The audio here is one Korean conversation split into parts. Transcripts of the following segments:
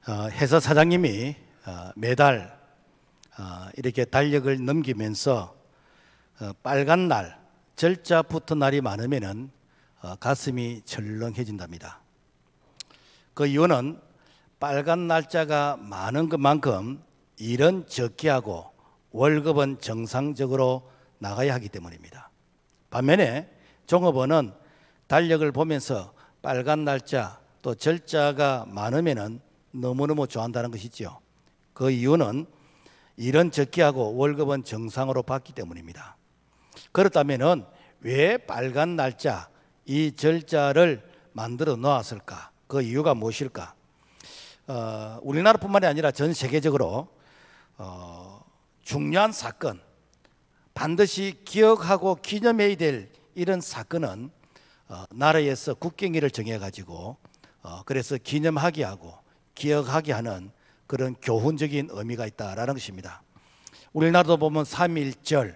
회사 사장님이 매달 이렇게 달력을 넘기면서 빨간 날, 절자 붙은 날이 많으면은 가슴이 철렁해진답니다. 그 이유는 빨간 날짜가 많은 것만큼 일은 적게 하고 월급은 정상적으로 나가야 하기 때문입니다. 반면에 종업원은 달력을 보면서 빨간 날짜 또 절자가 많으면은 너무너무 좋아한다는 것이죠. 그 이유는 일은 적게 하고 월급은 정상으로 받기 때문입니다. 그렇다면은 왜 빨간 날짜, 이 절자를 만들어 놓았을까? 그 이유가 무엇일까? 우리나라뿐만이 아니라 전 세계적으로 중요한 사건, 반드시 기억하고 기념해야 될 이런 사건은 나라에서 국경일을 정해가지고 그래서 기념하게 하고 기억하게 하는 그런 교훈적인 의미가 있다라는 것입니다. 우리나라도 보면 3.1절,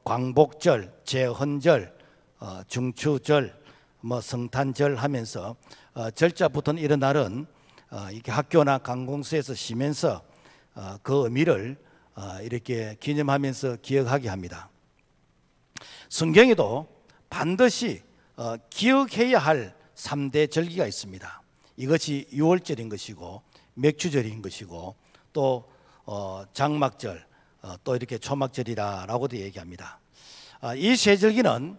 광복절, 제헌절, 중추절, 성탄절 하면서 절자 붙은 이런 날은 이렇게 학교나 관공서에서 쉬면서 그 의미를 이렇게 기념하면서 기억하게 합니다. 성경에도 반드시 기억해야 할 3대 절기가 있습니다. 이것이 유월절인 것이고 맥주절인 것이고 또 장막절, 또 이렇게 초막절이라고도 얘기합니다. 이 세 절기는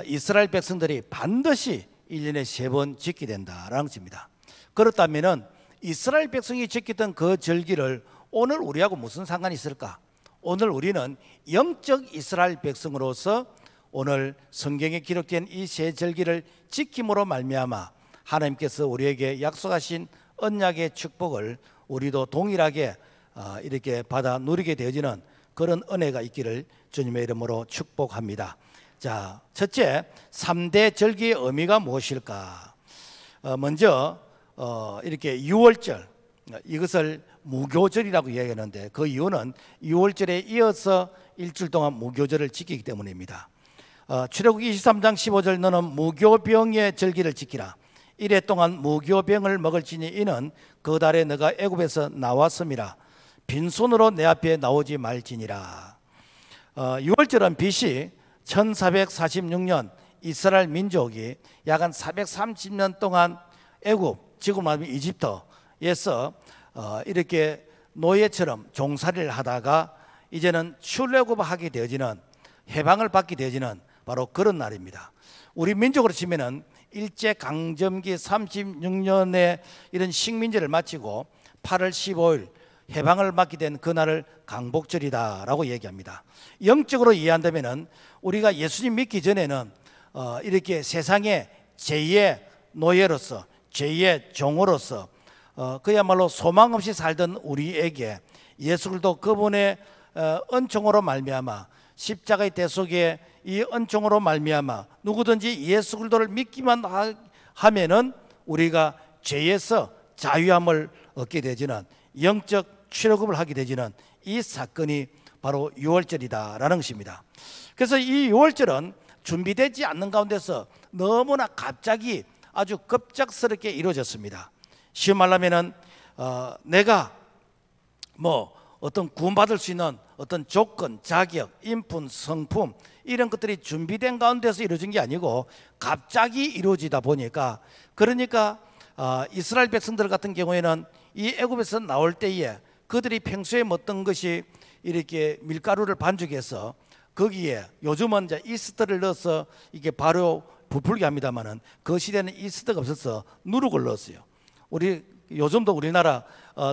이스라엘 백성들이 반드시 1년에 3번 지키게 된다라는 것입니다. 그렇다면 이스라엘 백성이 지켰던 그 절기를 오늘 우리하고 무슨 상관이 있을까? 오늘 우리는 영적 이스라엘 백성으로서 오늘 성경에 기록된 이 세 절기를 지킴으로 말미암아 하나님께서 우리에게 약속하신 언약의 축복을 우리도 동일하게 이렇게 받아 누리게 되어지는 그런 은혜가 있기를 주님의 이름으로 축복합니다. 자, 첫째, 3대 절기의 의미가 무엇일까? 먼저 이렇게 유월절, 이것을 무교절이라고 이야기하는데 그 이유는 유월절에 이어서 일주일 동안 무교절을 지키기 때문입니다. 출애굽기 23장 15절 너는 무교병의 절기를 지키라. 이래 동안 무교병을 먹을지니 이는 그 달에 너가 애굽에서 나왔음이라. 빈손으로 내 앞에 나오지 말지니라. 유월절은 BC 1446년 이스라엘 민족이 약 한 430년 동안 애굽, 지금 말하면 이집트에서 이렇게 노예처럼 종살이를 하다가 이제는 출애굽하게 되어지는, 해방을 받게 되어지는 바로 그런 날입니다. 우리 민족으로 치면은 일제강점기 36년에 이런 식민지를 마치고 8월 15일 해방을 받게 된 그날을 강복절이다라고 얘기합니다. 영적으로 이해한다면은 우리가 예수님 믿기 전에는 이렇게 세상의 제2의 노예로서, 제2의 종으로서 그야말로 소망 없이 살던 우리에게 예수 그리스도 그분의 은총으로 말미암아 십자가의 대속에 이 은총으로 말미암아 누구든지 예수 그리스도를 믿기만 하면은 우리가 죄에서 자유함을 얻게 되지는 영적 출애굽을 하게 되지는 이 사건이 바로 유월절이다라는 것입니다. 그래서 이 유월절은 준비되지 않는 가운데서 너무나 갑자기 아주 급작스럽게 이루어졌습니다. 쉬운 말로 하면은 내가 어떤 구원받을 수 있는 어떤 조건, 자격, 인품, 성품 이런 것들이 준비된 가운데서 이루어진 게 아니고 갑자기 이루어지다 보니까, 그러니까 이스라엘 백성들 같은 경우에는 이 애굽에서 나올 때에 그들이 평소에 먹던 것이 이렇게 밀가루를 반죽해서 거기에 요즘은 이제 이스트를 넣어서 이게 바로 부풀게 합니다만은 그 시대는 이스트가 없어서 누룩을 넣었어요. 우리 요즘도 우리나라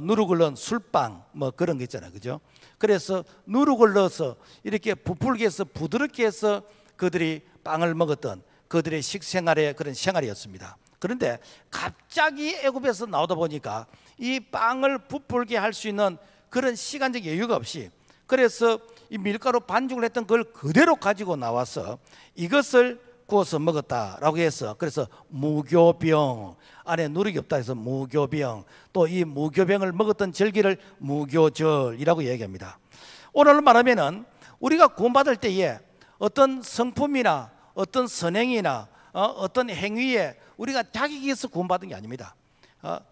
누룩을 넣은 술빵 그런 거 있잖아요, 그죠? 그래서 누룩을 넣어서 이렇게 부풀게 해서 부드럽게 해서 그들이 빵을 먹었던 그들의 식생활의 그런 생활이었습니다. 그런데 갑자기 애굽에서 나오다 보니까 이 빵을 부풀게 할 수 있는 그런 시간적 여유가 없이, 그래서 이 밀가루 반죽을 했던 그걸 그대로 가지고 나와서 이것을 구워서 먹었다라고 해서, 그래서 무교병, 안에 누룩이 없다 해서 무교병, 또 이 무교병을 먹었던 절기를 무교절이라고 얘기합니다. 오늘 말하면은 우리가 구원받을 때에 어떤 성품이나 어떤 선행이나 어떤 행위에 우리가 자격이 있어 구원받은 게 아닙니다.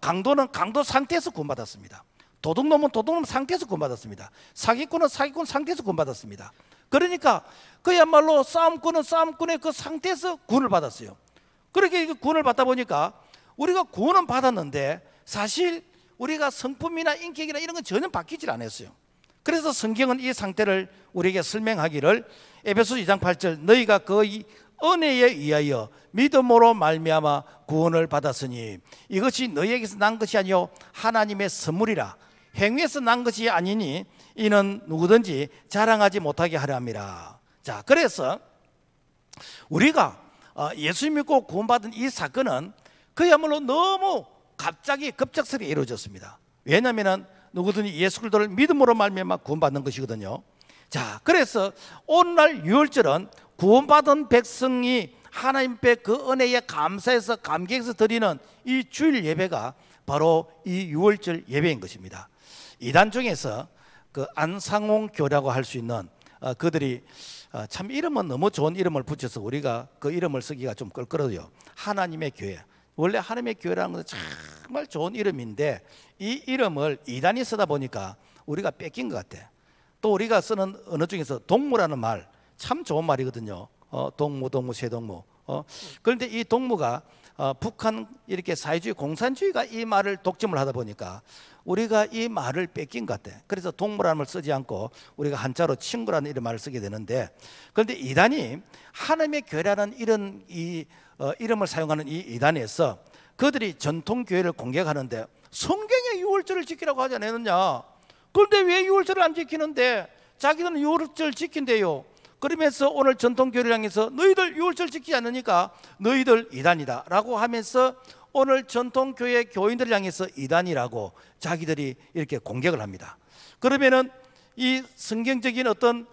강도는 강도 상태에서 구원받았습니다. 도둑놈은 도둑놈 상태에서 구원받았습니다. 사기꾼은 사기꾼 상태에서 구원받았습니다. 그러니까 그야말로 싸움꾼은 싸움꾼의 그 상태에서 구원을 받았어요. 그렇게 구원을 받다 보니까 우리가 구원은 받았는데 사실 우리가 성품이나 인격이나 이런 건 전혀 바뀌질 않았어요. 그래서 성경은 이 상태를 우리에게 설명하기를 에베소서 2장 8절 너희가 그 은혜에 의하여 믿음으로 말미암아 구원을 받았으니 이것이 너희에게서 난 것이 아니요 하나님의 선물이라 행위에서 난 것이 아니니 이는 누구든지 자랑하지 못하게 하려 함이라. 자, 그래서 우리가 예수 믿고 구원받은 이 사건은 그야말로 너무 갑자기 급작스럽게 이루어졌습니다. 왜냐하면 누구든지 예수 그리스도를 믿음으로 말미암아 구원받는 것이거든요. 자, 그래서 오늘날 유월절은 구원받은 백성이 하나님 앞에 그 은혜에 감사해서 감격해서 드리는 이 주일 예배가 바로 이 유월절 예배인 것입니다. 이단 중에서 그 안상홍 교라고 할 수 있는 그들이 참 이름은 너무 좋은 이름을 붙여서 우리가 그 이름을 쓰기가 좀 껄끄러워요. 하나님의 교회. 원래 하나님의 교회라는 것은 정말 좋은 이름인데 이 이름을 이단이 쓰다 보니까 우리가 뺏긴 것 같아. 또 우리가 쓰는 언어 중에서 동무라는 말 참 좋은 말이거든요. 동무, 새동무. 그런데 이 동무가 북한 이렇게 사회주의 공산주의가 이 말을 독점을 하다 보니까 우리가 이 말을 뺏긴 것 같아. 그래서 동무라는 말을 쓰지 않고 우리가 한자로 친구라는 이런 말을 쓰게 되는데, 그런데 이단이 하나님의 교회라는 이런 이름을 사용하는 이 이단에서 그들이 전통 교회를 공격하는데 성경에 유월절을 지키라고 하지 않았느냐. 그런데 왜 유월절을 안 지키는데 자기들은 유월절 지킨대요. 그러면서 오늘 전통교회를 향해서 너희들 유월절 지키지 않으니까 너희들 이단이다 라고 하면서 오늘 전통교회 교인들을 향해서 이단이라고 자기들이 이렇게 공격을 합니다. 그러면은 이 성경적인 어떤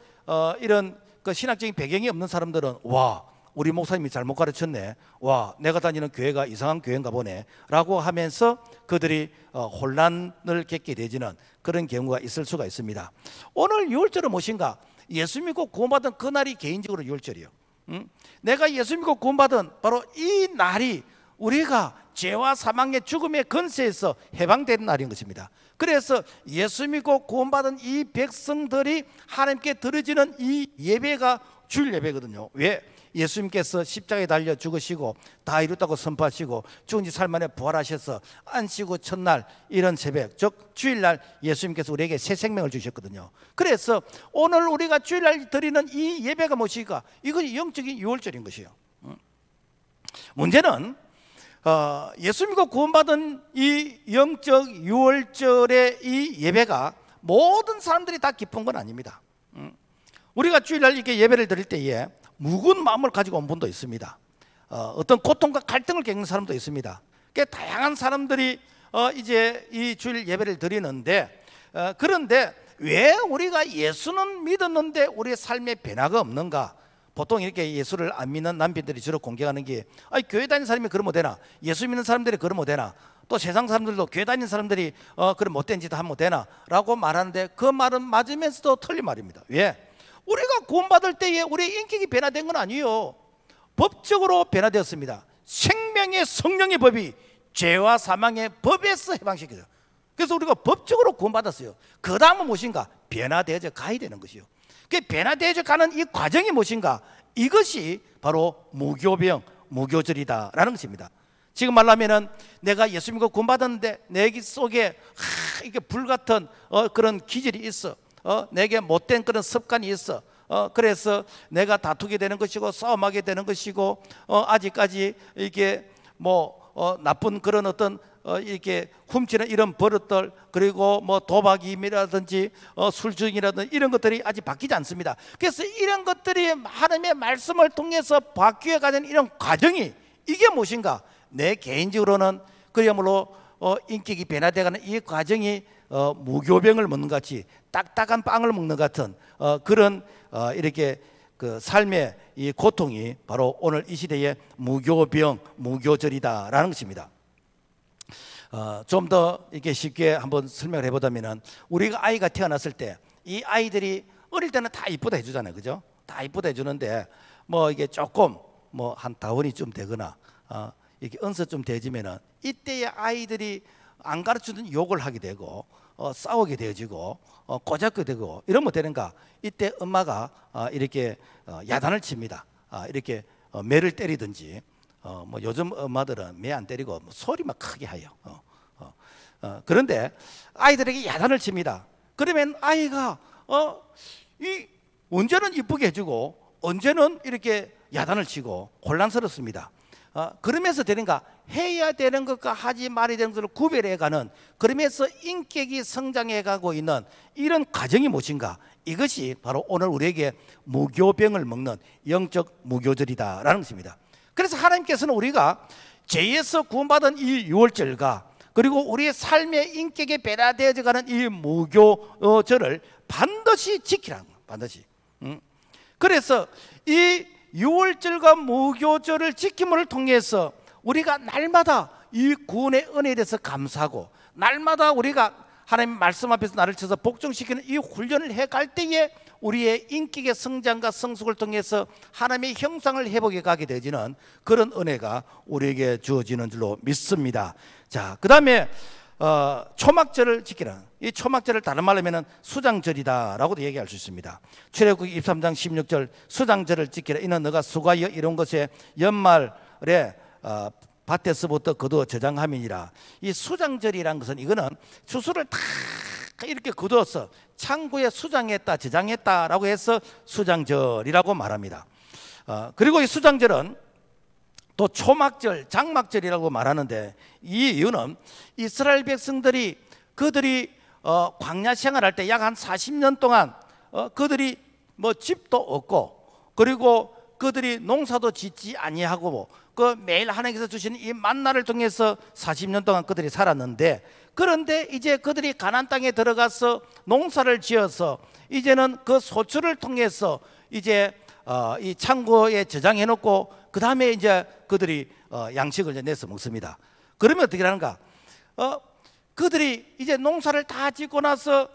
이런 그 신학적인 배경이 없는 사람들은 와, 우리 목사님이 잘못 가르쳤네, 와, 내가 다니는 교회가 이상한 교회인가 보네 라고 하면서 그들이 혼란을 겪게 되지는 그런 경우가 있을 수가 있습니다. 오늘 유월절은 무엇인가? 예수 믿고 구원받은 그날이 개인적으로 유월절이에요. 내가 예수 믿고 구원받은 바로 이 날이 우리가 죄와 사망의 죽음의 권세에서 해방되는 날인 것입니다. 그래서 예수 믿고 구원받은 이 백성들이 하나님께 드려지는 이 예배가 주일 예배거든요. 왜? 예수님께서 십자가에 달려 죽으시고 다 이뤘다고 선포하시고 죽은 지 사흘 만에 부활하셔서 안식 후 첫날 이런 새벽, 즉 주일날 예수님께서 우리에게 새 생명을 주셨거든요. 그래서 오늘 우리가 주일날 드리는 이 예배가 무엇일까? 이것이 영적인 유월절인 것이에요. 문제는 예수 믿고 구원받은 이 영적 유월절의 이 예배가 모든 사람들이 다 기쁜 건 아닙니다. 우리가 주일날 이렇게 예배를 드릴 때에 무거운 마음을 가지고 온 분도 있습니다. 어떤 고통과 갈등을 겪는 사람도 있습니다. 다양한 사람들이 이제 이 주일 예배를 드리는데 그런데 왜 우리가 예수는 믿었는데 우리의 삶에 변화가 없는가? 보통 이렇게 예수를 안 믿는 남편들이 주로 공격하는 게 교회 다니는 사람이 그러면 되나? 예수 믿는 사람들이 그러면 되나? 또 세상 사람들도 교회 다니는 사람들이 그런 못된 짓 하면 되나? 라고 말하는데 그 말은 맞으면서도 틀린 말입니다. 왜? 우리가 구원받을 때에 우리의 인격이 변화된 건 아니에요. 법적으로 변화되었습니다. 생명의 성령의 법이 죄와 사망의 법에서 해방시켜요. 그래서 우리가 법적으로 구원받았어요. 그 다음은 무엇인가? 변화되어져 가야 되는 것이요. 그 변화되어져 가는 이 과정이 무엇인가? 이것이 바로 무교병, 무교절이다라는 것입니다. 지금 말하면은 내가 예수 믿고 구원받았는데 내 속에 이게 불같은 그런 기질이 있어. 내게 못된 그런 습관이 있어. 그래서 내가 다투게 되는 것이고 싸움하게 되는 것이고 아직까지 이게 나쁜 그런 어떤 이렇게 훔치는 이런 버릇들, 그리고 도박임이라든지 술주행이라든지 이런 것들이 아직 바뀌지 않습니다. 그래서 이런 것들이 하나님의 말씀을 통해서 바뀌어 가는 이런 과정이 이게 무엇인가? 내 개인적으로는 그야말로 인격이 변화되어가는 이 과정이 무교병을 먹는 것 같이 딱딱한 빵을 먹는 것 같은 그런 이렇게 그 삶의 이 고통이 바로 오늘 이 시대의 무교병, 무교절이다라는 것입니다. 좀 더 이렇게 쉽게 한번 설명을 해보자면은 우리가 아이가 태어났을 때 이 아이들이 어릴 때는 다 이쁘다 해주잖아요, 그죠? 다 이쁘다 해주는데 이게 조금 한 다원이 좀 되거나 이렇게 언서 좀 대지면은 이때의 아이들이 안 가르치는 욕을 하게 되고 싸우게 되어지고 꼬잡게 되고 이러면 되는가? 이때 엄마가 이렇게 야단을 칩니다. 이렇게 매를 때리든지 뭐 요즘 엄마들은 매 안 때리고 뭐 소리만 크게 해요. 그런데 아이들에게 야단을 칩니다. 그러면 아이가 언제는 이쁘게 해주고 언제는 이렇게 야단을 치고 혼란스럽습니다. 그러면서 되는가? 해야 되는 것과 하지 말아야 되는 것을 구별해가는, 그러면서 인격이 성장해가고 있는 이런 과정이 무엇인가? 이것이 바로 오늘 우리에게 무교병을 먹는 영적 무교절이다라는 것입니다. 그래서 하나님께서는 우리가 죄에서 구원받은 이 유월절과 그리고 우리의 삶의 인격에 변화되어져가는 이 무교절을 반드시 지키라는 거예요. 반드시. 그래서 이 유월절과 무교절을 지킴을 통해서 우리가 날마다 이 구원의 은혜에 대해서 감사하고, 날마다 우리가 하나님 말씀 앞에서 나를 쳐서 복종시키는 이 훈련을 해갈 때에 우리의 인격의 성장과 성숙을 통해서 하나님의 형상을 회복해 가게 되지는 그런 은혜가 우리에게 주어지는 줄로 믿습니다. 자, 그 다음에 초막절을 지키라. 이 초막절을 다른 말로 하면 수장절이다라고도 얘기할 수 있습니다. 출애굽기 23장 16절, 수장절을 지키라. 이는 너가 수고하여 이룬 것에 연말에 밭에서부터 거두어 저장함이니라. 이 수장절이란 것은, 이거는 추수를 다 이렇게 거두어서 창고에 수장했다, 저장했다라고 해서 수장절이라고 말합니다. 그리고 이 수장절은 또 초막절, 장막절이라고 말하는데, 이 이유는 이스라엘 백성들이 그들이 광야 생활할 때 약 한 40년 동안 그들이 뭐 집도 없고, 그리고 그들이 농사도 짓지 아니하고, 그 매일 하나님께서 주시는 이 만나를 통해서 40년 동안 그들이 살았는데, 그런데 이제 그들이 가나안 땅에 들어가서 농사를 지어서 이제는 그 소출을 통해서 이제 이 창고에 저장해 놓고 그 다음에 이제 그들이 양식을 이제 내서 먹습니다. 그러면 어떻게 하는가? 그들이 이제 농사를 다 짓고 나서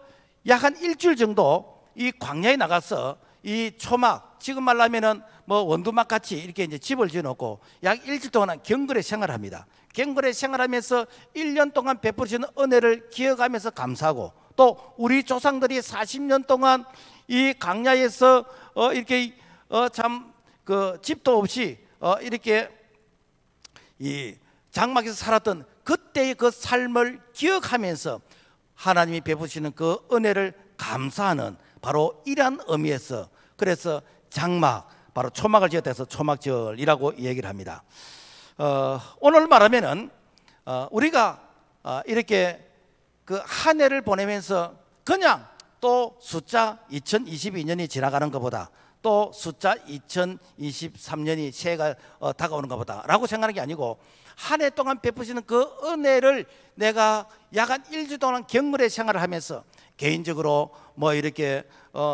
약 한 일주일 정도 이 광야에 나가서 이 초막, 지금 말하면은 뭐 원두막 같이 이렇게 이제 집을 지어놓고 약 일주일 동안 경건의 생활을 합니다. 경건의 생활하면서 1년 동안 베푸시는 은혜를 기억하면서 감사하고, 또 우리 조상들이 40년 동안 이 광야에서 이렇게 참 그 집도 없이 이렇게 이 장막에서 살았던 그때의 그 삶을 기억하면서 하나님이 베푸시는 그 은혜를 감사하는 바로 이러한 의미에서, 그래서 장막, 바로 초막을 지었다 해서 초막절이라고 얘기를 합니다. 오늘 말하면은 우리가 이렇게 그 한 해를 보내면서 그냥 또 숫자 2022년이 지나가는 것보다, 또 숫자 2023년이 새해가 다가오는 것보다 라고 생각하는 게 아니고, 한 해 동안 베푸시는 그 은혜를 내가 약 한 일주 동안 경건의 생활을 하면서 개인적으로 뭐 이렇게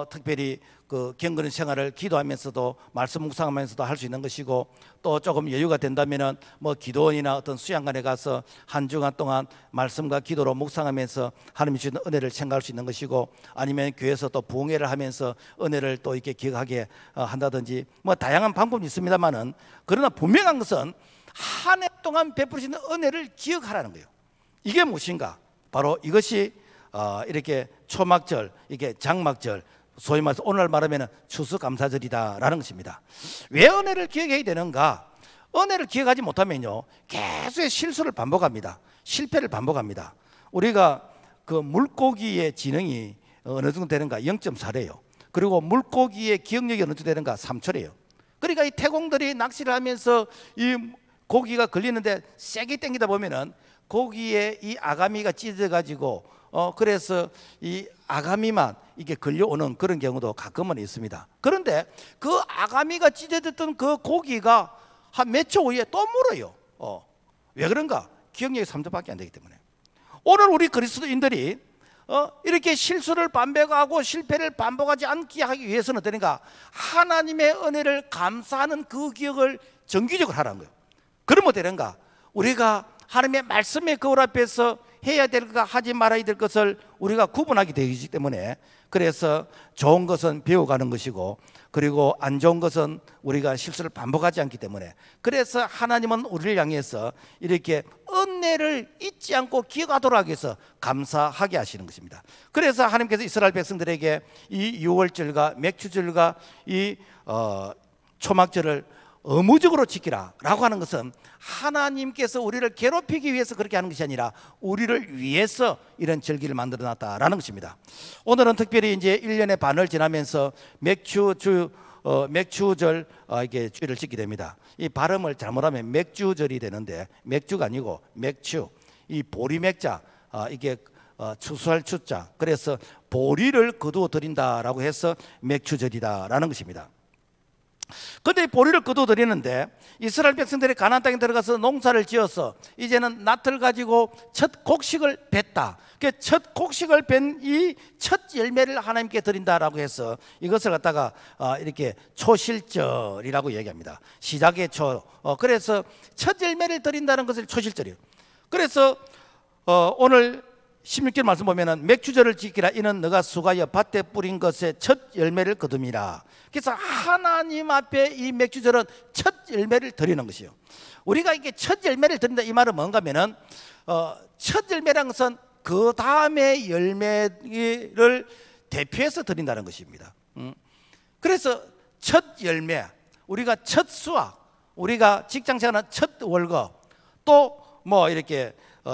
특별히 그 경건의 생활을 기도하면서도 말씀 묵상하면서도 할 수 있는 것이고, 또 조금 여유가 된다면은 뭐 기도원이나 어떤 수양관에 가서 한 주간 동안 말씀과 기도로 묵상하면서 하나님이 주시는 은혜를 생각할 수 있는 것이고, 아니면 교회에서 또 부흥회를 하면서 은혜를 또 이렇게 기억하게 한다든지, 뭐 다양한 방법이 있습니다만은, 그러나 분명한 것은 한 해 동안 베푸시는 은혜를 기억하라는 거예요. 이게 무엇인가? 바로 이것이 이렇게 초막절, 이게 장막절, 소위 말해서 오늘 말하면 추수감사절이다라는 것입니다. 왜 은혜를 기억해야 되는가? 은혜를 기억하지 못하면요, 계속 실수를 반복합니다. 실패를 반복합니다. 우리가 그 물고기의 지능이 어느 정도 되는가? 0.4래요. 그리고 물고기의 기억력이 어느 정도 되는가? 3초래요. 그러니까 이 태공들이 낚시를 하면서 이 고기가 걸리는데 세게 당기다 보면은 고기의 이 아가미가 찢어가지고 그래서 이 아가미만 이게 걸려오는 그런 경우도 가끔은 있습니다. 그런데 그 아가미가 찢어졌던 그 고기가 한 몇 초 후에 또 물어요. 왜 그런가? 기억력이 3초밖에 안 되기 때문에. 오늘 우리 그리스도인들이 이렇게 실수를 반복하고 실패를 반복하지 않게 하기 위해서는 어떠는가? 하나님의 은혜를 감사하는 그 기억을 정기적으로 하라는 거예요. 그러면 되는가? 우리가 하나님의 말씀의 거울 앞에서 해야 될 것과 하지 말아야 될 것을 우리가 구분하게 되기 때문에, 그래서 좋은 것은 배워가는 것이고, 그리고 안 좋은 것은 우리가 실수를 반복하지 않기 때문에, 그래서 하나님은 우리를 향해서 이렇게 은혜를 잊지 않고 기억하도록 하기 위해서 감사하게 하시는 것입니다. 그래서 하나님께서 이스라엘 백성들에게 이 유월절과 맥주절과 이 초막절을 의무적으로 지키라 라고 하는 것은 하나님께서 우리를 괴롭히기 위해서 그렇게 하는 것이 아니라 우리를 위해서 이런 절기를 만들어 놨다라는 것입니다. 오늘은 특별히 이제 1년의 반을 지나면서 맥주절 이게 주일을 지키게 됩니다. 이 발음을 잘못하면 맥주절이 되는데 맥주가 아니고 맥주, 이 보리맥자, 이게 추수할 추자, 그래서 보리를 거두어 드린다라고 해서 맥주절이다라는 것입니다. 그런데 보리를 거두어 드리는데 이스라엘 백성들이 가나안 땅에 들어가서 농사를 지어서 이제는 낫을 가지고 첫 곡식을 뱄다. 첫 곡식을 뱄 이 첫 열매를 하나님께 드린다라고 해서 이것을 갖다가 이렇게 초실절이라고 얘기합니다. 시작의 초. 그래서 첫 열매를 드린다는 것을 초실절이에요. 그래서 오늘 16절 말씀 보면은 맥주절을 지키라. 이는 너가 수가여 밭에 뿌린 것의 첫 열매를 거둠이라. 그래서 하나님 앞에 이 맥주절은 첫 열매를 드리는 것이요. 우리가 이게 첫 열매를 드린다 이 말은 뭔가 하면은 첫 열매라는 것은 그 다음에 열매를 대표해서 드린다는 것입니다. 그래서 첫 열매, 우리가 첫 수확, 우리가 직장 생활하는 첫 월급, 또 뭐 이렇게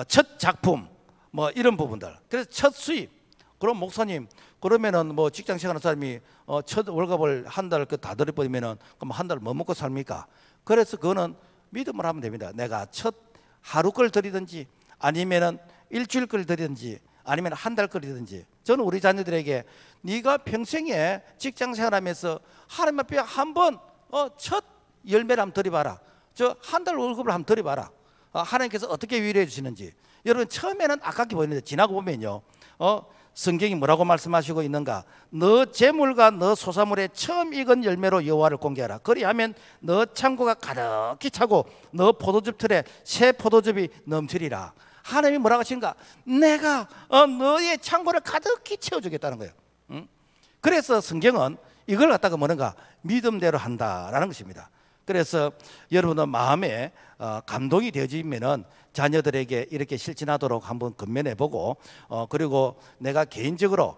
첫 작품, 뭐 이런 부분들. 그래서 첫 수입. 그럼 목사님, 그러면은 뭐 직장 생활하는 사람이 첫 월급을 한 달 다 들여버리면은 그럼 한 달 뭐 먹고 삽니까? 그래서 그거는 믿음을 하면 됩니다. 내가 첫 하루 걸 드리든지 아니면은 일주일 걸 드리든지 아니면 한 달 걸 드리든지, 저는 우리 자녀들에게 네가 평생에 직장 생활하면서 하나님 앞에 한번 첫 열매를 한번 드려봐라. 저 한 달 월급을 한번 드려봐라. 하나님께서 어떻게 위로해 주시는지. 여러분 처음에는 아깝게 보이는데 지나고 보면요, 성경이 뭐라고 말씀하시고 있는가? 너 재물과 너 소사물의 처음 익은 열매로 여호와를 공개하라. 그리하면 너 창고가 가득히 차고 너 포도즙 틀에 새 포도즙이 넘치리라. 하나님이 뭐라고 하신가? 내가 너의 창고를 가득히 채워주겠다는 거예요. 그래서 성경은 이걸 갖다가 뭐는가? 믿음대로 한다라는 것입니다. 그래서 여러분의 마음에 감동이 되어지면은 자녀들에게 이렇게 실천하도록 한번 건면해보고, 그리고 내가 개인적으로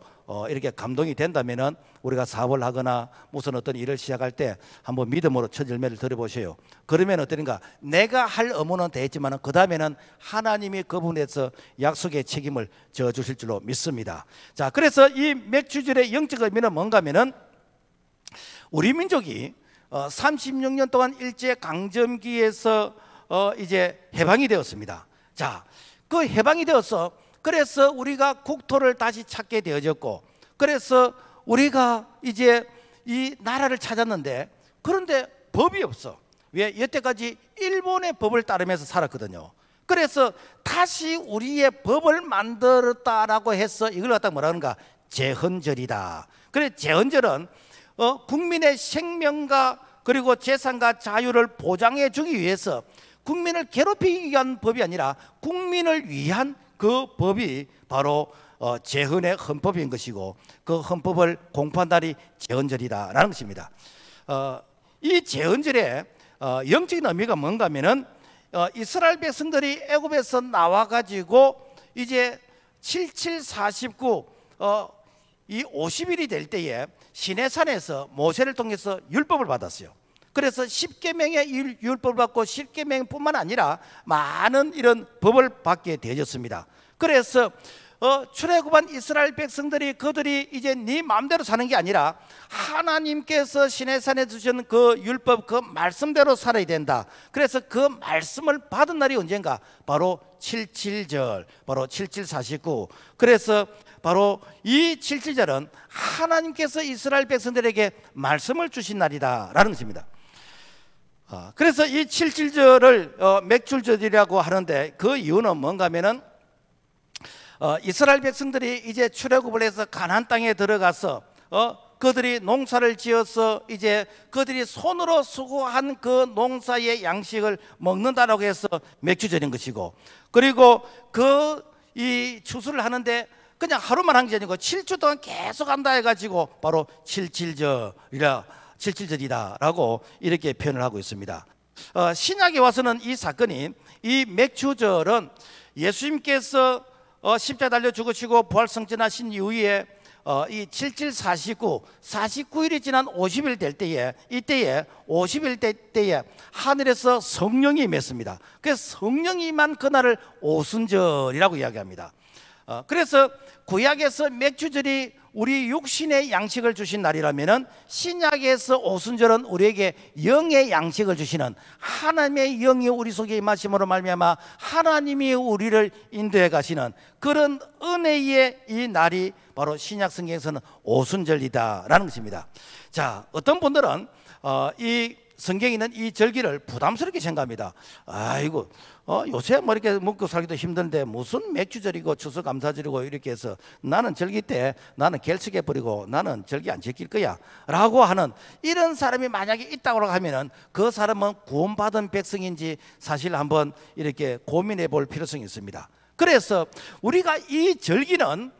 이렇게 감동이 된다면은 우리가 사업을 하거나 무슨 어떤 일을 시작할 때 한번 믿음으로 첫 열매를 드려보세요. 그러면 어떠는가? 내가 할 의무는 되겠지만 그 다음에는 하나님이 그 부분에서 약속의 책임을 져주실 줄로 믿습니다. 자, 그래서 이 맥주절의 영적 의미는 뭔가 하면은 우리 민족이 36년 동안 일제 강점기에서 이제 해방이 되었습니다. 자, 그 해방이 되어서 그래서 우리가 국토를 다시 찾게 되어졌고, 그래서 우리가 이제 이 나라를 찾았는데, 그런데 법이 없어. 왜? 여태까지 일본의 법을 따르면서 살았거든요. 그래서 다시 우리의 법을 만들었다라고 해서 이걸 갖다 뭐라 그런가? 재헌절이다. 그래, 재헌절은 국민의 생명과 그리고 재산과 자유를 보장해 주기 위해서 국민을 괴롭히기 위한 법이 아니라 국민을 위한 그 법이 바로 재헌의 헌법인 것이고, 그 헌법을 공포한 날이 재헌절이다라는 것입니다. 이 재헌절의 영적인 의미가 뭔가 하면은 이스라엘 백성들이 애굽에서 나와 가지고 이제 7749 이 50일이 될 때에 시내산에서 모세를 통해서 율법을 받았어요. 그래서 10계명의 율법을 받고 10계명뿐만 아니라 많은 이런 법을 받게 되어졌습니다. 그래서 출애굽한 이스라엘 백성들이 그들이 이제 네 마음대로 사는 게 아니라 하나님께서 시내산에 주신 그 율법, 그 말씀대로 살아야 된다. 그래서 그 말씀을 받은 날이 언젠가? 바로 77절, 바로 7749. 그래서 바로 이 77절은 하나님께서 이스라엘 백성들에게 말씀을 주신 날이다라는 것입니다. 그래서 이 77절을 맥주절이라고 하는데 그 이유는 뭔가 하면은 이스라엘 백성들이 이제 출애굽을 해서 가나안 땅에 들어가서 그들이 농사를 지어서 이제 그들이 손으로 수고한 그 농사의 양식을 먹는다라고 해서 맥주절인 것이고, 그리고 그 이 추수를 하는데 그냥 하루만 한 게 아니고 7주 동안 계속 한다 해가지고 바로 칠칠절이다라고 이렇게 표현을 하고 있습니다. 신약에 와서는 이 사건이, 이 맥추절은 예수님께서 십자가 달려 죽으시고 부활승천하신 이후에 이 49일이 지난 50일 될 때에, 이때에 50일 때에 하늘에서 성령이 임했습니다. 그래서 성령이 임한 그날을 오순절이라고 이야기합니다. 그래서 구약에서 맥추절이 우리 육신의 양식을 주신 날이라면은 신약에서 오순절은 우리에게 영의 양식을 주시는, 하나님의 영이 우리 속에 임하심으로 말미암아 하나님이 우리를 인도해 가시는 그런 은혜의 이 날이 바로 신약 성경에서는 오순절이다라는 것입니다. 자, 어떤 분들은 이 성경에 있는 이 절기를 부담스럽게 생각합니다. 아이고, 요새 뭐 이렇게 먹고 살기도 힘든데 무슨 맥주절이고 추수감사절이고 이렇게 해서 나는 절기 때 나는 결석해버리고 나는 절기 안 지킬 거야 라고 하는 이런 사람이 만약에 있다고 하면은 그 사람은 구원받은 백성인지 사실 한번 이렇게 고민해 볼 필요성이 있습니다. 그래서 우리가 이 절기는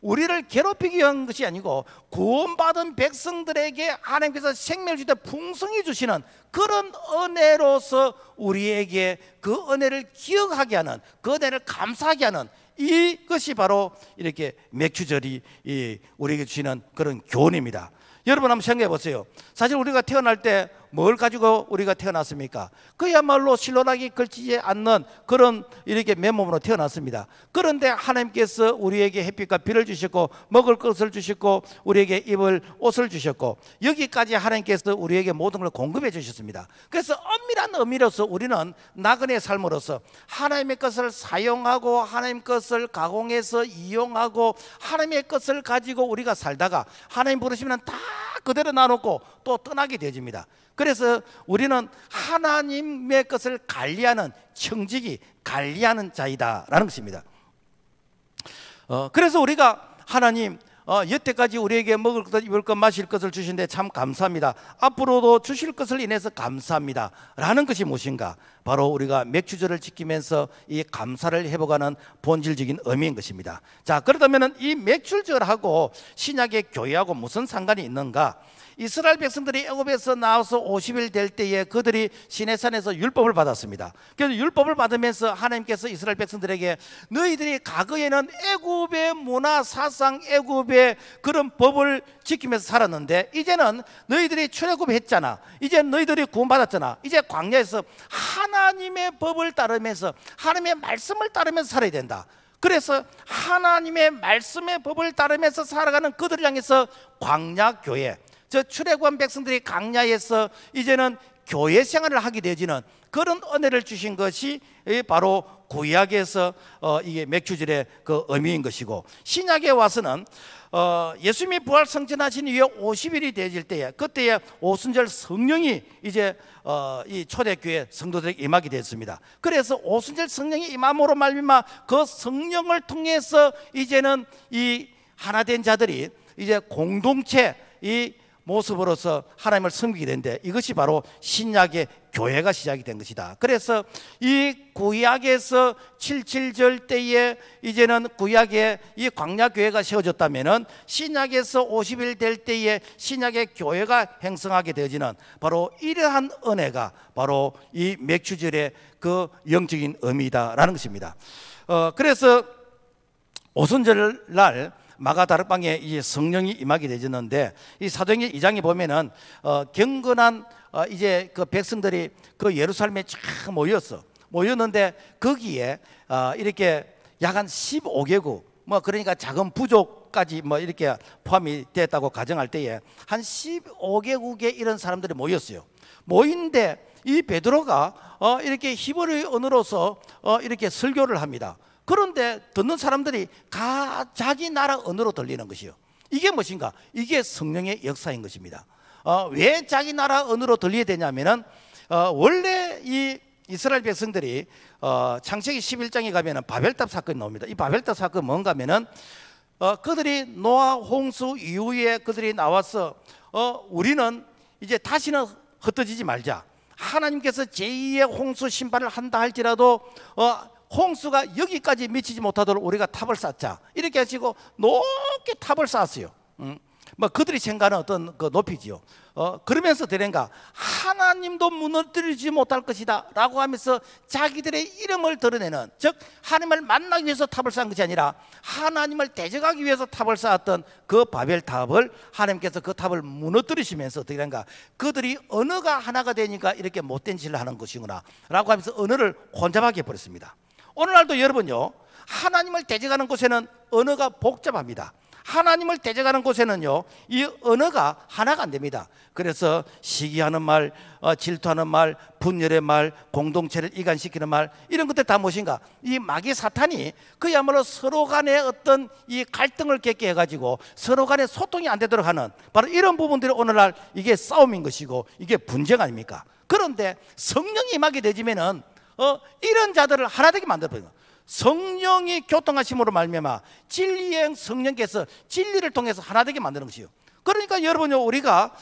우리를 괴롭히기 위한 것이 아니고 구원받은 백성들에게 하나님께서 생명을 주실 때 풍성히 주시는 그런 은혜로서 우리에게 그 은혜를 기억하게 하는, 그 은혜를 감사하게 하는 이것이 바로 이렇게 맥주절이 우리에게 주시는 그런 교훈입니다. 여러분 한번 생각해 보세요. 사실 우리가 태어날 때 뭘 가지고 우리가 태어났습니까? 그야말로 실로락이 걸치지 않는 그런 이렇게 맨몸으로 태어났습니다. 그런데 하나님께서 우리에게 햇빛과 비를 주셨고 먹을 것을 주셨고 우리에게 입을 옷을 주셨고 여기까지 하나님께서 우리에게 모든 걸 공급해 주셨습니다. 그래서 엄밀한 의미로서 우리는 나그네 삶으로서 하나님의 것을 사용하고 하나님 것을 가공해서 이용하고 하나님의 것을 가지고 우리가 살다가 하나님 부르시면 다 그대로 놔놓고 또 떠나게 되어집니다. 그래서 우리는 하나님의 것을 관리하는 청지기, 관리하는 자이다라는 것입니다. 그래서 우리가 하나님 여태까지 우리에게 먹을 것, 입을 것, 마실 것을 주신데 참 감사합니다. 앞으로도 주실 것을 인해서 감사합니다 라는 것이 무엇인가? 바로 우리가 맥주절을 지키면서 이 감사를 회복하는 본질적인 의미인 것입니다. 자, 그렇다면 이 맥주절하고 신약의 교회하고 무슨 상관이 있는가? 이스라엘 백성들이 애굽에서 나와서 50일 될 때에 그들이 시내산에서 율법을 받았습니다. 그래서 율법을 받으면서 하나님께서 이스라엘 백성들에게 너희들이 과거에는 애굽의 문화, 사상, 애굽의 그런 법을 지키면서 살았는데 이제는 너희들이 출애굽했잖아. 이제 너희들이 구원받았잖아. 이제 광야에서 하나님의 법을 따르면서 하나님의 말씀을 따르면서 살아야 된다. 그래서 하나님의 말씀의 법을 따르면서 살아가는 그들을 향해서 광야교회, 저 출애굽한 백성들이 광야에서 이제는 교회 생활을 하게 되어지는 그런 은혜를 주신 것이 바로 구약에서 이게 맥주절의 그 의미인 것이고, 신약에 와서는 예수님이 부활 승천하신 이후에 50일이 되어질 때에 그때에 오순절 성령이 이제 이 초대교회 성도들에게 임하게 됐습니다. 그래서 오순절 성령이 임함으로 말미암아 그 성령을 통해서 이제는 이 하나된 자들이 이제 공동체 이 모습으로서 하나님을 섬기게 되는데 이것이 바로 신약의 교회가 시작이 된 것이다. 그래서 이 구약에서 77절 때에 이제는 구약에 이 광야교회가 세워졌다면은 신약에서 50일 될 때에 신약의 교회가 행성하게 되어지는 바로 이러한 은혜가 바로 이 맥주절의 그 영적인 의미다라는 것입니다. 그래서 오순절 날 마가다락방에 이제 성령이 임하게 되었는데 이 사도행전 2장에 보면은 경건한 이제 그 백성들이 그 예루살렘에 쫙 모였는데 거기에 이렇게 약 한 15개국 뭐 그러니까 작은 부족까지 뭐 이렇게 포함이 됐다고 가정할 때에 한 15개국의 이런 사람들이 모였어요. 모인데 이 베드로가 이렇게 히브리 언어로서 이렇게 설교를 합니다. 그런데 듣는 사람들이 자기 나라 언어로 들리는 것이요. 이게 무엇인가? 이게 성령의 역사인 것입니다. 왜 자기 나라 언어로 들리게 되냐면은 원래 이 이스라엘 백성들이 창세기 11장에 가면은 바벨탑 사건이 나옵니다. 이 바벨탑 사건은 뭔가 하면은 그들이 노아 홍수 이후에 그들이 나와서 우리는 이제 다시는 흩어지지 말자. 하나님께서 제2의 홍수 심판을 한다 할지라도 홍수가 여기까지 미치지 못하도록 우리가 탑을 쌓자 이렇게 하시고 높게 탑을 쌓았어요. 뭐 그들이 생각하는 어떤 그 높이지요. 그러면서 되는가 하나님도 무너뜨리지 못할 것이다 라고 하면서 자기들의 이름을 드러내는, 즉 하나님을 만나기 위해서 탑을 쌓은 것이 아니라 하나님을 대적하기 위해서 탑을 쌓았던 그 바벨탑을 하나님께서 그 탑을 무너뜨리시면서 어떻게 되는가, 그들이 언어가 하나가 되니까 이렇게 못된 짓을 하는 것이구나 라고 하면서 언어를 혼잡하게 해버렸습니다. 오늘날도 여러분요, 하나님을 대적하는 곳에는 언어가 복잡합니다. 하나님을 대적하는 곳에는요, 이 언어가 하나가 안 됩니다. 그래서 시기하는 말, 질투하는 말, 분열의 말, 공동체를 이간시키는 말, 이런 것들 다 무엇인가? 이 마귀 사탄이 그야말로 서로 간에 어떤 이 갈등을 겪게 해가지고 서로 간에 소통이 안 되도록 하는 바로 이런 부분들이 오늘날 이게 싸움인 것이고 이게 분쟁 아닙니까? 그런데 성령이 임하게 되지면은 이런 자들을 하나 되게 만들어버려요. 성령이 교통하심으로 말미암아 진리의 성령께서 진리를 통해서 하나 되게 만드는 것이요. 그러니까 여러분요, 우리가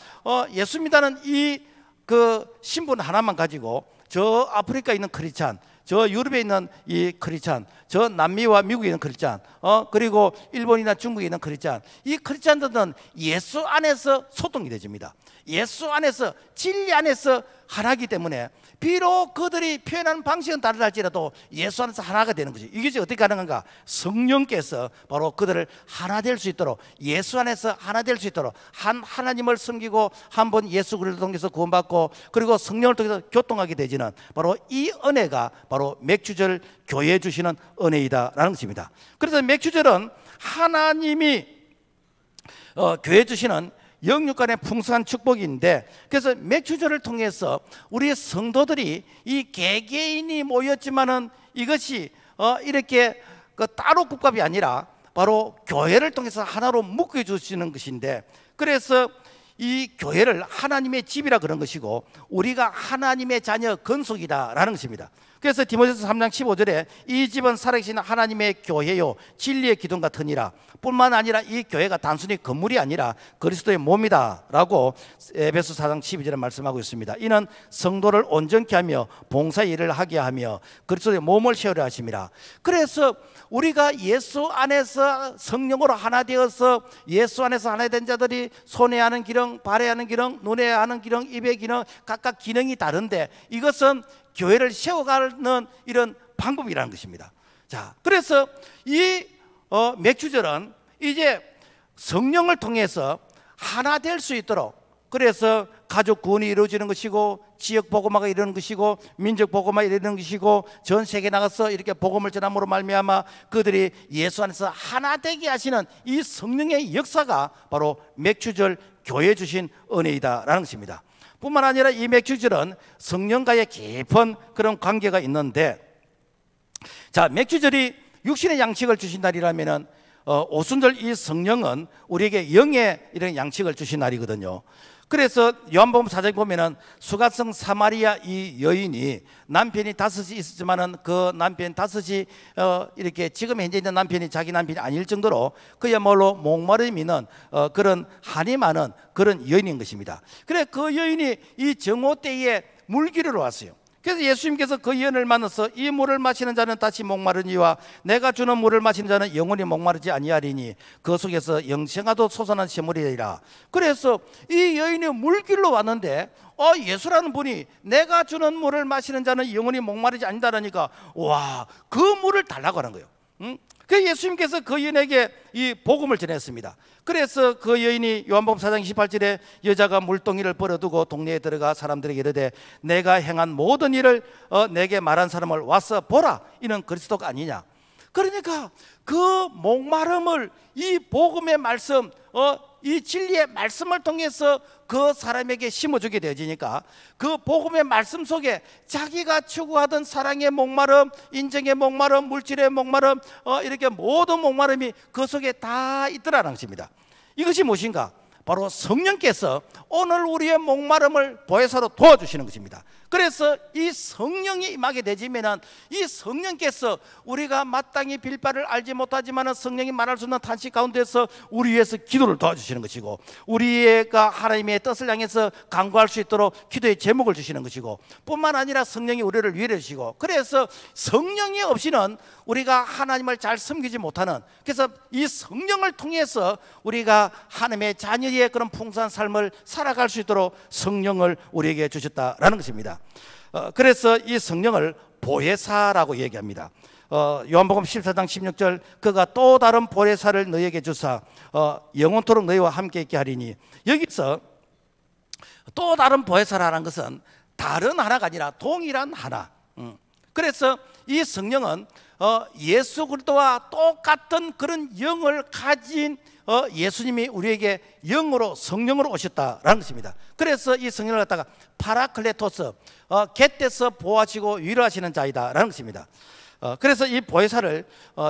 예수 믿다는 이 그 신분 하나만 가지고 저 아프리카에 있는 크리스찬, 저 유럽에 있는 이 크리스찬, 저 남미와 미국에 있는 크리스찬, 그리고 일본이나 중국에 있는 크리스찬, 이 크리스찬들은 예수 안에서 소통이 되집니다. 예수 안에서, 진리 안에서 하나이기 때문에 비록 그들이 표현하는 방식은 다르다 할지라도 예수 안에서 하나가 되는 것이, 이게 어떻게 가능한가? 성령께서 바로 그들을 하나 될 수 있도록, 예수 안에서 하나 될 수 있도록, 하나님을 섬기고 한 번 예수 그리스도를 통해서 구원받고 그리고 성령을 통해서 교통하게 되지는 바로 이 은혜가 바로 맥주절 교회에 주시는 은혜이다라는 것입니다. 그래서 맥주절은 하나님이 교회에 주시는 영육간의 풍성한 축복인데, 그래서 맥주절을 통해서 우리 성도들이 이 개개인이 모였지만은 이것이 이렇게 따로 국밥이 아니라 바로 교회를 통해서 하나로 묶어 주시는 것인데, 그래서 이 교회를 하나님의 집이라 그런 것이고 우리가 하나님의 자녀 건속이다라는 것입니다. 그래서 디모데후서 3장 15절에 이 집은 살아계신 하나님의 교회요 진리의 기둥 같으니라, 뿐만 아니라 이 교회가 단순히 건물이 아니라 그리스도의 몸이다 라고 에베소 4장 12절에 말씀하고 있습니다. 이는 성도를 온전케 하며 봉사의 일을 하게 하며 그리스도의 몸을 세우려 하심이라. 그래서 우리가 예수 안에서 성령으로 하나 되어서 예수 안에서 하나 된 자들이 손에 하는 기능, 발에 하는 기능, 눈에 하는 기능, 입의 기능, 각각 기능이 다른데 이것은 교회를 세워가는 이런 방법이라는 것입니다. 자, 그래서 이 맥주절은 이제 성령을 통해서 하나 될 수 있도록, 그래서 가족 구원이 이루어지는 것이고 지역 복음화가 이루어지는 것이고 민족 복음화가 이루어지는 것이고 전 세계에 나가서 이렇게 복음을 전함으로 말미암아 그들이 예수 안에서 하나 되게 하시는 이 성령의 역사가 바로 맥주절 교회에 주신 은혜이다라는 것입니다. 뿐만 아니라 이 맥주절은 성령과의 깊은 그런 관계가 있는데, 자, 맥주절이 육신의 양식을 주신 날이라면은 오순절 이 성령은 우리에게 영의 이런 양식을 주신 날이거든요. 그래서 요한복음 4장에 보면은 수가성 사마리아 이 여인이 남편이 5이 있었지만은 그 남편 5이 이렇게 지금 현재 있는 남편이 자기 남편이 아닐 정도로 그야말로 목마름이 있는 그런 한이 많은 그런 여인인 것입니다. 그래 그 여인이 이 정오 때에 물 기르러 왔어요. 그래서 예수님께서 그 여인을 만나서 이 물을 마시는 자는 다시 목마르니와 내가 주는 물을 마시는 자는 영원히 목마르지 아니하리니 그 속에서 영생하도 솟아난 샘물이라. 그래서 이 여인이 물길로 왔는데 예수라는 분이 내가 주는 물을 마시는 자는 영원히 목마르지 아니다라니까, 와, 그 물을 달라고 하는 거예요. 그 예수님께서 그 여인에게 이 복음을 전했습니다. 그래서 그 여인이 요한복음 4장 28절에 여자가 물동이를 버려두고 동네에 들어가 사람들에게 이르되 내가 행한 모든 일을 내게 말한 사람을 와서 보라, 이는 그리스도가 아니냐. 그러니까 그 목마름을 이 복음의 말씀, 이 진리의 말씀을 통해서 그 사람에게 심어주게 되어지니까 그 복음의 말씀 속에 자기가 추구하던 사랑의 목마름, 인정의 목마름, 물질의 목마름, 이렇게 모든 목마름이 그 속에 다 있더라는 것입니다. 이것이 무엇인가? 바로 성령께서 오늘 우리의 목마름을 보혜사로 도와주시는 것입니다. 그래서 이 성령이 임하게 되지면은 이 성령께서 우리가 마땅히 빌 바를 알지 못하지만은 성령이 말할 수 없는 탄식 가운데서 우리 위해서 기도를 도와주시는 것이고, 우리가 하나님의 뜻을 향해서 간구할 수 있도록 기도의 제목을 주시는 것이고, 뿐만 아니라 성령이 우리를 위해 주시고, 그래서 성령이 없이는 우리가 하나님을 잘 섬기지 못하는, 그래서 이 성령을 통해서 우리가 하나님의 자녀의 그런 풍성한 삶을 살아갈 수 있도록 성령을 우리에게 주셨다라는 것입니다. 그래서 이 성령을 보혜사라고 얘기합니다. 요한복음 14장 16절, 그가 또 다른 보혜사를 너희에게 주사 영원토록 너희와 함께 있게 하리니, 여기서 또 다른 보혜사라는 것은 다른 하나가 아니라 동일한 하나. 그래서 이 성령은 예수 그리스도와 똑같은 그런 영을 가진 예수님이 우리에게 영으로, 성령으로 오셨다라는 것입니다. 그래서 이 성령을 갖다가 파라클레토스, 곁에서 보호하시고 위로하시는 자이다라는 것입니다. 그래서 이 보혜사를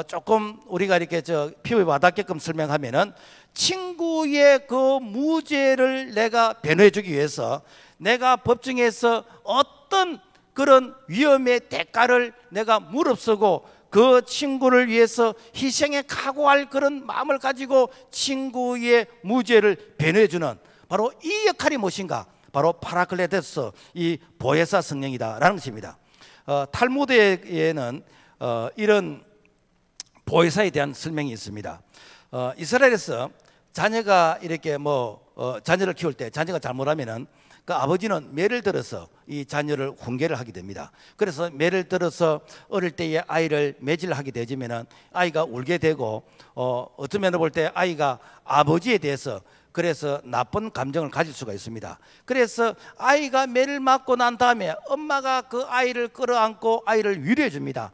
조금 우리가 이렇게 피부에 와닿게끔 설명하면은, 친구의 그 무죄를 내가 변호해 주기 위해서 내가 법정에서 어떤 그런 위험의 대가를 내가 무릅쓰고 그 친구를 위해서 희생에 각오할 그런 마음을 가지고 친구의 무죄를 변호해 주는, 바로 이 역할이 무엇인가? 바로 파라클레토스, 이 보혜사 성령이다라는 것입니다. 탈무드에는 이런 보혜사에 대한 설명이 있습니다. 이스라엘에서 자녀가 이렇게 자녀를 키울 때 자녀가 잘못하면은 그 아버지는 매를 들어서 이 자녀를 훈계를 하게 됩니다. 그래서 매를 들어서 어릴 때에 아이를 매질하게 되지면은 아이가 울게 되고, 어떤 면으로 볼 때 아이가 아버지에 대해서 그래서 나쁜 감정을 가질 수가 있습니다. 그래서 아이가 매를 맞고 난 다음에 엄마가 그 아이를 끌어안고 아이를 위로해 줍니다.